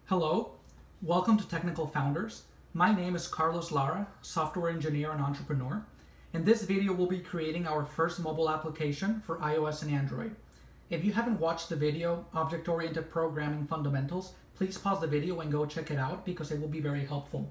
Hello, welcome to Technical Founders. My name is Carlos Lara, software engineer and entrepreneur. In this video, we'll be creating our first mobile application for iOS and Android. If you haven't watched the video, Object-Oriented Programming Fundamentals, please pause the video and go check it out because it will be very helpful.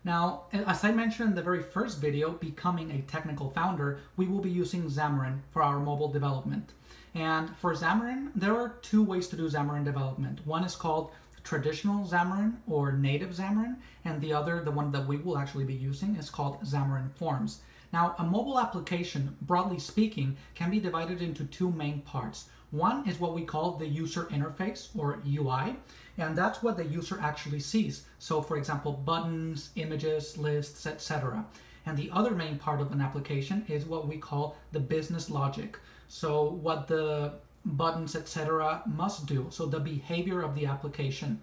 Now, as I mentioned in the very first video, Becoming a Technical Founder, we will be using Xamarin for our mobile development. And for Xamarin, there are two ways to do Xamarin development. One is called traditional Xamarin or native Xamarin, and the other, the one that we will actually be using, is called Xamarin.Forms. Now, a mobile application, broadly speaking, can be divided into two main parts. One is what we call the user interface or UI, and that's what the user actually sees. So, for example, buttons, images, lists, etc. And the other main part of an application is what we call the business logic. So, what the buttons, etc. must do, so the behavior of the application.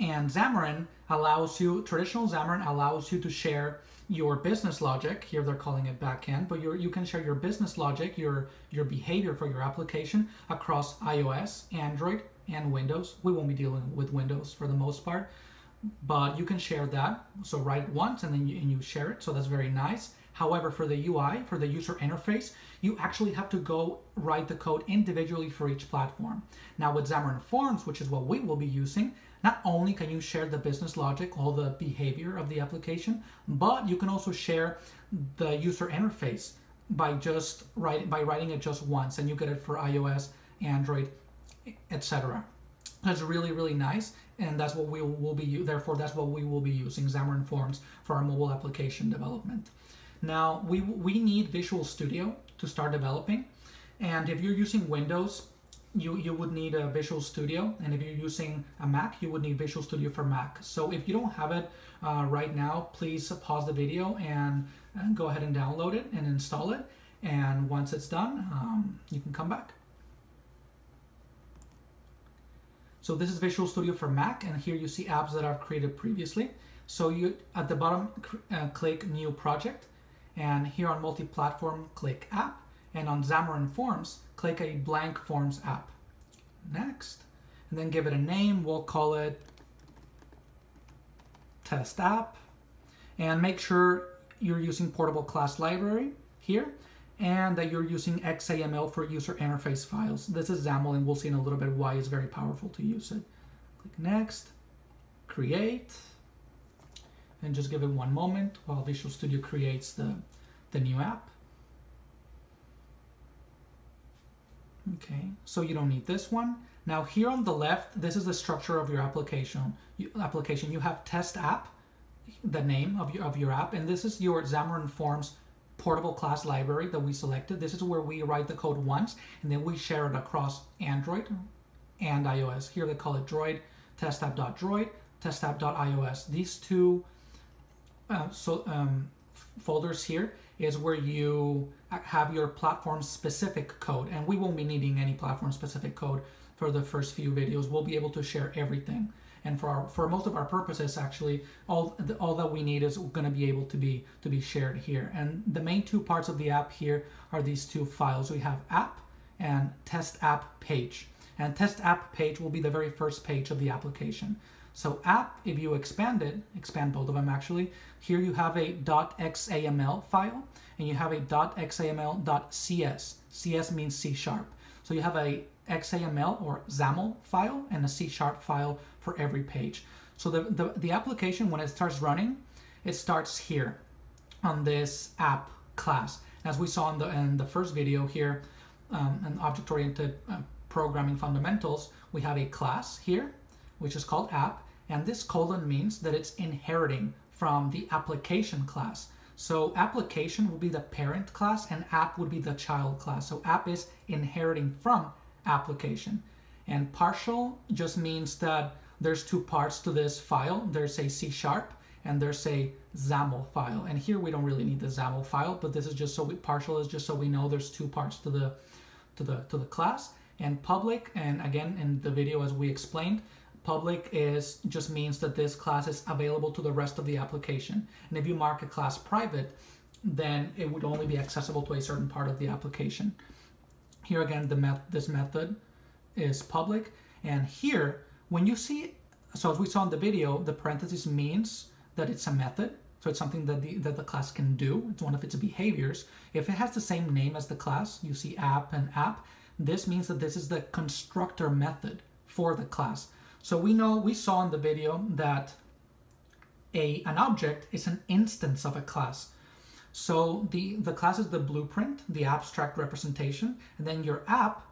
And Xamarin allows you, traditional Xamarin allows you to share your business logic. Here they're calling it backend, but you can share your business logic, your behavior for your application across iOS, Android, and Windows. We won't be dealing with Windows for the most part, but you can share that. So write it once and then you share it, so that's very nice. However, for the UI, for the user interface, you actually have to go write the code individually for each platform. Now with Xamarin.Forms, which is what we will be using, not only can you share the business logic, all the behavior of the application, but you can also share the user interface by writing it just once, and you get it for iOS, Android, etc. That's really, really nice, and that's what we will be. Therefore, that's what we will be using Xamarin.Forms for our mobile application development. Now, we need Visual Studio to start developing, and if you're using Windows, you would need a Visual Studio, and if you're using a Mac, you would need Visual Studio for Mac. So if you don't have it right now, please pause the video and go ahead and download it and install it, and once it's done, you can come back. So this is Visual Studio for Mac, and here you see apps that I've created previously. So you, at the bottom, click New Project, and here on Multi-Platform, click App, and on Xamarin.Forms, click a blank Forms app. Next, and then give it a name. We'll call it Test App, and make sure you're using Portable Class Library here, and that you're using XAML for user interface files. This is XAML, and we'll see in a little bit why it's very powerful to use it. Click Next, Create, and just give it one moment while Visual Studio creates the new app. Okay, so you don't need this one. Now here on the left, this is the structure of your application. You have Test App, the name of your app, and this is your Xamarin.Forms portable class library that we selected. This is where we write the code once, and then we share it across Android and iOS. Here they call it Droid, testapp.droid, testapp.ios. These two folders here is where you have your platform-specific code, and we won't be needing any platform-specific code for the first few videos. We'll be able to share everything, and for most of our purposes, actually, all that we need is going to be able to be shared here. And the main two parts of the app here are these two files. We have app and test app page, and test app page will be the very first page of the application. So app, if you expand both of them actually, here you have a .xaml file, and you have a .xaml.cs. CS means C#. So you have a XAML or XAML file and a C# file for every page. So the application, when it starts running, it starts here on this app class. As we saw in the first video here, in Object-Oriented Programming Fundamentals, we have a class here, which is called app, and this colon means that it's inheriting from the application class. So application will be the parent class and app would be the child class. So app is inheriting from application. And partial just means that there's two parts to this file. There's a C# and there's a XAML file. And here we don't really need the XAML file, but this is just so partial is just so we know there's two parts to the class. And public, and again in the video as we explained, public just means that this class is available to the rest of the application. And if you mark a class private, then it would only be accessible to a certain part of the application. Here again, this method is public, and here when you see, so as we saw in the video, the parentheses means that it's a method. So it's something that the class can do. It's one of its behaviors. If it has the same name as the class, you see app and app, this means that this is the constructor method for the class. So we saw in the video that an object is an instance of a class. So the class is the blueprint, the abstract representation, and then your app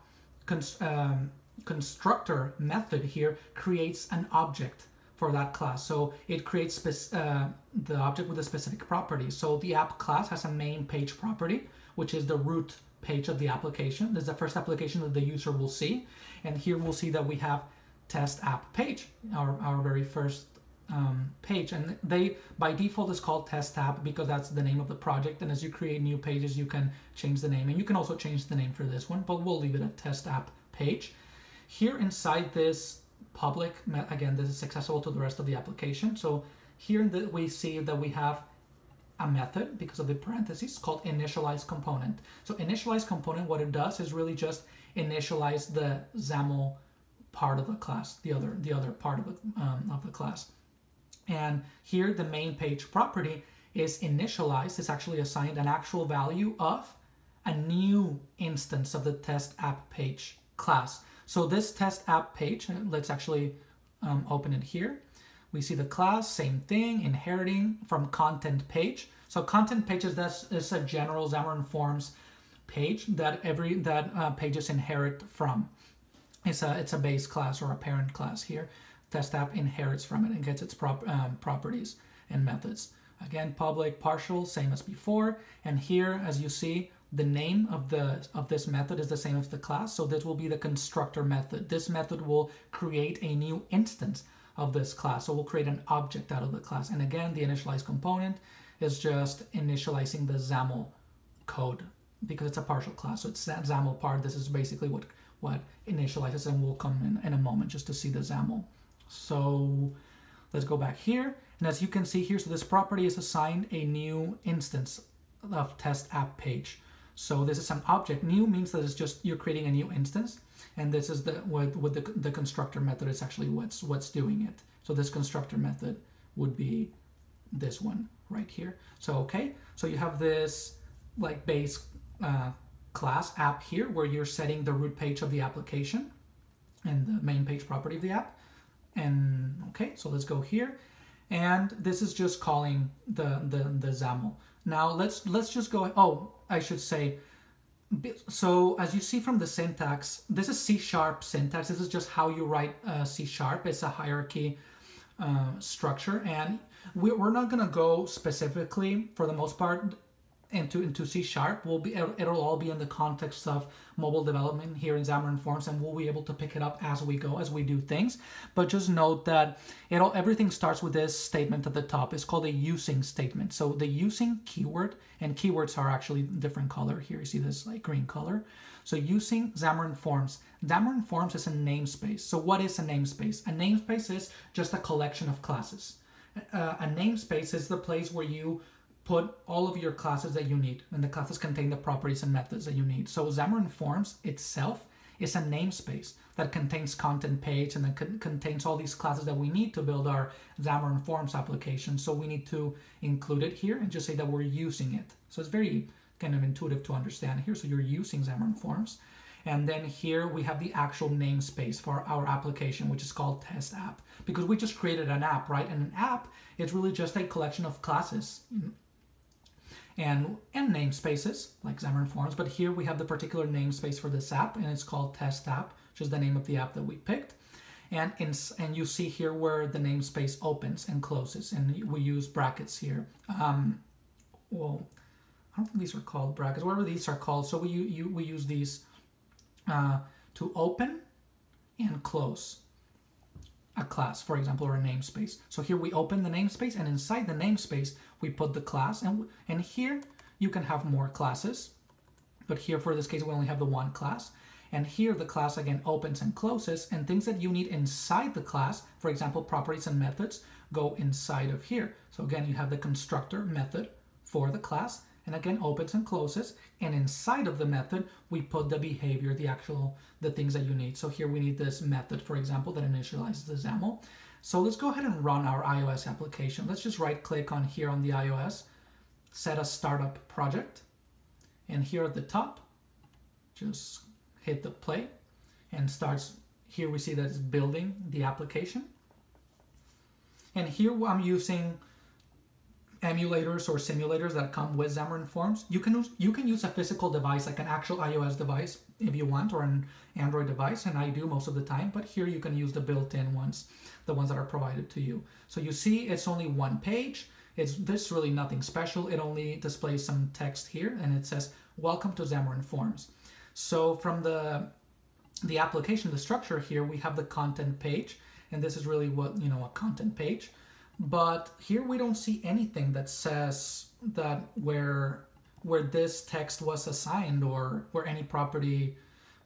constructor method here creates an object for that class. So it creates the object with a specific property. So the app class has a main page property, which is the root page of the application. This is the first application that the user will see. And here we'll see that we have test app page, our very first page. And they, by default, is called test app because that's the name of the project. And as you create new pages, you can change the name. And you can also change the name for this one, but we'll leave it at test app page. Here inside this public, again, this is accessible to the rest of the application. So here we see that we have a method because of the parentheses called initialize component. So initialize component, what it does is really just initialize the XAML part of the class, the other part of the class. And here the main page property is initialized. It's actually assigned an actual value of a new instance of the test app page class. So this test app page, let's actually open it here. We see the class, same thing, inheriting from content page. So content page is a general Xamarin.Forms page that pages inherit from. It's a base class or a parent class here. Test app inherits from it and gets its properties and methods. Again, public, partial, same as before. And here, as you see, the name of this method is the same as the class. So this will be the constructor method. This method will create a new instance of this class. So we'll create an object out of the class. And again, the initialize component is just initializing the XAML code because it's a partial class. So it's that XAML part. This is basically what initializes, and we'll come in a moment just to see the XAML. So let's go back here. And as you can see here, so this property is assigned a new instance of test app page. So this is an object. New means that it's just you're creating a new instance, and this is with the constructor method. It's actually what's doing it. So this constructor method would be this one right here. So okay, so you have this like base class app here where you're setting the root page of the application and the main page property of the app. And okay, so let's go here, and this is just calling the XAML. Now let's just go. Oh, I should say. So as you see from the syntax, this is C# syntax. This is just how you write C#. It's a hierarchy structure, and we're not gonna go specifically for the most part into C#. It'll all be in the context of mobile development here in Xamarin.Forms, and we'll be able to pick it up as we go, as we do things. But just note that everything starts with this statement at the top. It's called a using statement. So the using keyword, and keywords are actually different color here. You see this like green color. So using Xamarin.Forms. Xamarin.Forms is a namespace. So what is a namespace? A namespace is just a collection of classes. A namespace is the place where you put all of your classes that you need, and the classes contain the properties and methods that you need. So Xamarin.Forms itself is a namespace that contains content page and that contains all these classes that we need to build our Xamarin.Forms application. So we need to include it here and just say that we're using it. So it's very kind of intuitive to understand here. So you're using Xamarin.Forms. And then here we have the actual namespace for our application, which is called test app, because we just created an app, right? And an app is really just a collection of classes and namespaces like Xamarin.Forms, but here we have the particular namespace for this app, and it's called test app, which is the name of the app that we picked. And you see here where the namespace opens and closes, and we use brackets here. Well, I don't think these are called brackets, whatever these are called. So we use these to open and close a class, for example, or a namespace. So here we open the namespace, and inside the namespace we put the class, and here you can have more classes, but here for this case we only have the one class. And here the class again opens and closes, and things that you need inside the class, for example, properties and methods, go inside of here. So again, you have the constructor method for the class, and again opens and closes, and inside of the method we put the behavior, the things that you need. So here we need this method, for example, that initializes the XAML. So let's go ahead and run our iOS application. Let's just right click on here on the iOS, set a startup project, and here at the top just hit the play and starts. Here we see that it's building the application, and here I'm using emulators or simulators that come with Xamarin.Forms. You can use a physical device, like an actual iOS device if you want, or an Android device, and I do most of the time, but here you can use the built-in ones, the ones that are provided to you. So you see it's only one page. There's really nothing special. It only displays some text here, and it says, welcome to Xamarin.Forms. So from the application, the structure here, we have the content page, and this is really what, a content page. But here we don't see anything that says that where this text was assigned, or where any property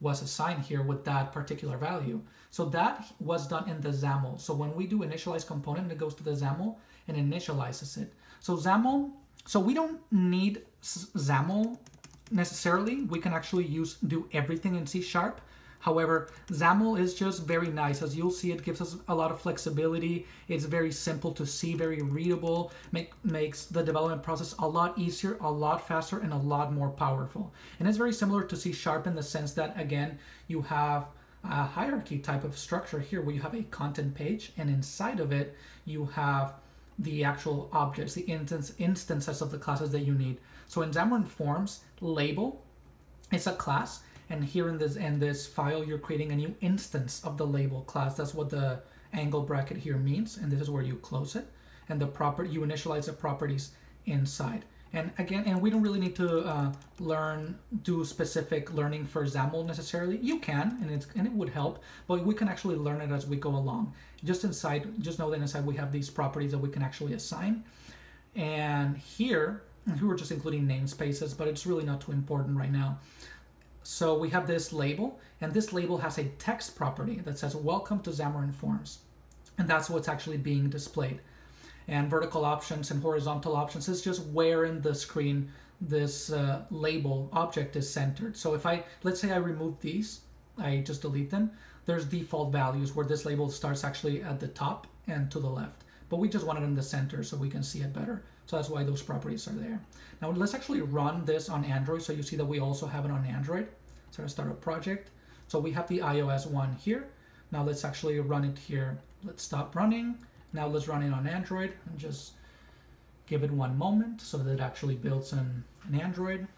was assigned here with that particular value. So that was done in the XAML. So when we do initialize component, it goes to the XAML and initializes it. So XAML, so we don't need XAML necessarily. We can actually do everything in C#. However, XAML is just very nice. As you'll see, it gives us a lot of flexibility. It's very simple to see, very readable, makes the development process a lot easier, a lot faster, and a lot more powerful. And it's very similar to C# in the sense that, again, you have a hierarchy type of structure here where you have a content page, and inside of it, you have the actual objects, the instances of the classes that you need. So in Xamarin.Forms, label is a class. And here in this file, you're creating a new instance of the label class. That's what the angle bracket here means. And this is where you close it. And you initialize the properties inside. And again, we don't really need to do specific learning for XAML necessarily. You can, and it would help, but we can actually learn it as we go along. Just know that inside we have these properties that we can actually assign. And here we're just including namespaces, but it's really not too important right now. So we have this label, and this label has a text property that says, welcome to Xamarin.Forms. And that's what's actually being displayed. And vertical options and horizontal options is just where in the screen this label object is centered. So let's say I remove these, I just delete them, there's default values where this label starts actually at the top and to the left. But we just want it in the center so we can see it better. So that's why those properties are there. Now let's actually run this on Android. So you see that we also have it on Android. So let's start a project. So we have the iOS one here. Now let's actually run it here. Let's stop running. Now let's run it on Android and just give it one moment so that it actually builds an Android.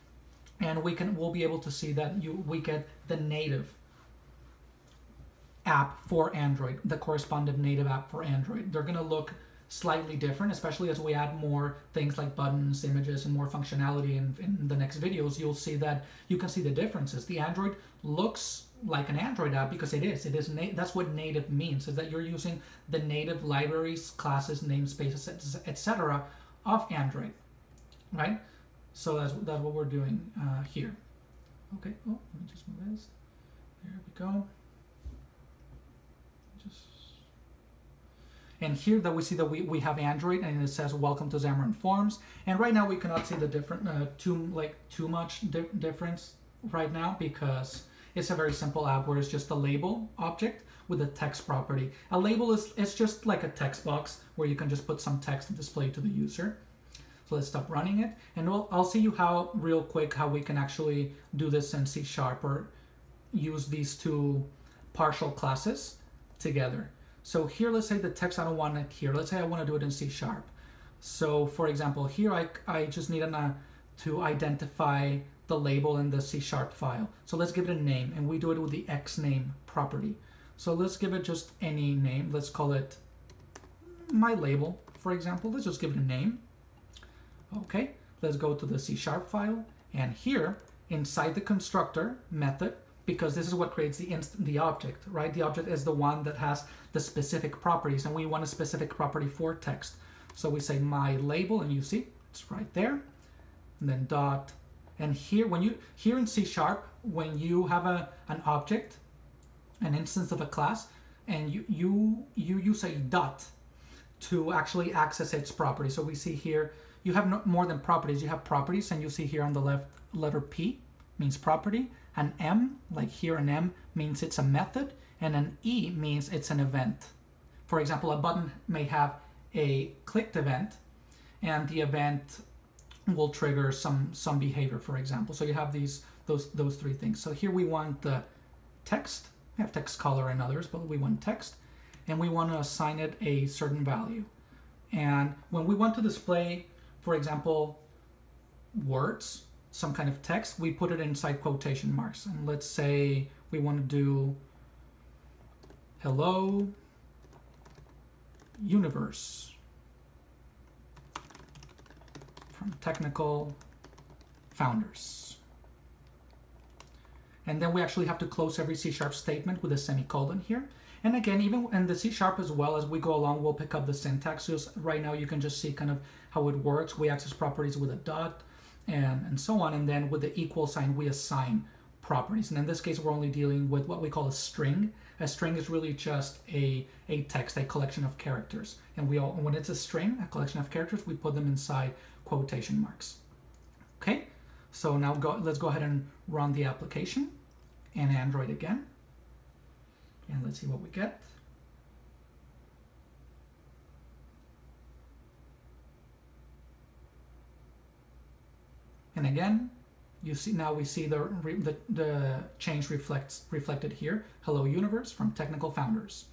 And we'll be able to see that we get the native app for Android, the corresponding native app for Android. They're gonna look slightly different, especially as we add more things like buttons, images, and more functionality in the next videos. You'll see that you can see the differences. The Android looks like an Android app because it is. That's what native means, is that you're using the native libraries, classes, namespaces, etc. of Android, right? So that's what we're doing here. Okay. Oh, let me just move this. There we go. And here that we see that we have Android, and it says welcome to Xamarin.Forms. And right now we cannot see the different too much difference right now because it's a very simple app where it's just a label object with a text property. A label it's just like a text box where you can just put some text and display to the user. So let's stop running it, and I'll see you real quick how we can actually do this in C# or use these two partial classes together. So here, let's say the text, I don't want it here. Let's say I want to do it in C#. So for example, here I just need to identify the label in the C# file. So let's give it a name, and we do it with the xName property. So let's give it just any name. Let's call it my label, for example. Let's just give it a name. Okay, let's go to the C# file, and here inside the constructor method, because this is what creates the object, right? The object is the one that has the specific properties, and we want a specific property for text. So we say my label, and you see it's right there, and then dot. And here, here in C#, when you have an object, an instance of a class, and you use a dot to actually access its property. So we see here you have no, more than properties. You have properties, and you see here on the left, letter P means property. An M, like here an M, means it's a method, and an E means it's an event. For example, a button may have a clicked event, and the event will trigger some behavior, for example. So you have those three things. So here we want the text. We have text color and others, but we want text, and we want to assign it a certain value. And when we want to display, for example, words, some kind of text, we put it inside quotation marks. And let's say we want to do hello universe from Technical Founders. And then we actually have to close every C# statement with a semicolon here. And again, even in the C# as well, as we go along, we'll pick up the syntax. So right now you can just see kind of how it works. We access properties with a dot and so on. And then with the equal sign, we assign properties. And in this case, we're only dealing with what we call a string. A string is really just a text, a collection of characters. And when it's a string, a collection of characters, we put them inside quotation marks. Okay, so now let's go ahead and run the application in Android again. And let's see what we get. And again, you see now we see the change reflected here. Hello universe from Technical Founders.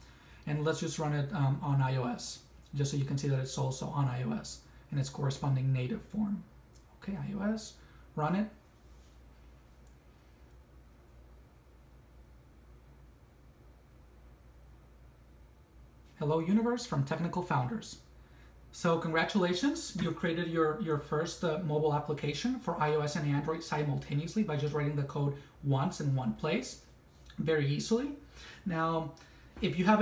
And let's just run it on iOS, just so you can see that it's also on iOS in its corresponding native form. Okay, iOS, run it. Hello universe from Technical Founders. So congratulations, you created your first mobile application for iOS and Android simultaneously by just writing the code once in one place, very easily. Now, if you have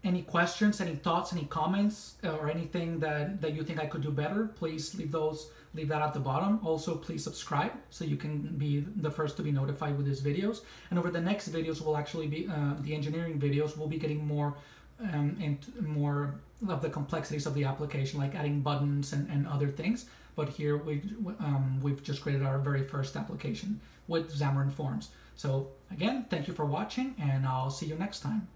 any questions, any thoughts, any comments, or anything that you think I could do better, please leave that at the bottom. Also, please subscribe so you can be the first to be notified with these videos. And over the next videos will actually be the engineering videos. We'll be getting more into more of the complexities of the application, like adding buttons and other things. But here we've just created our very first application with Xamarin.Forms. So again, thank you for watching, and I'll see you next time.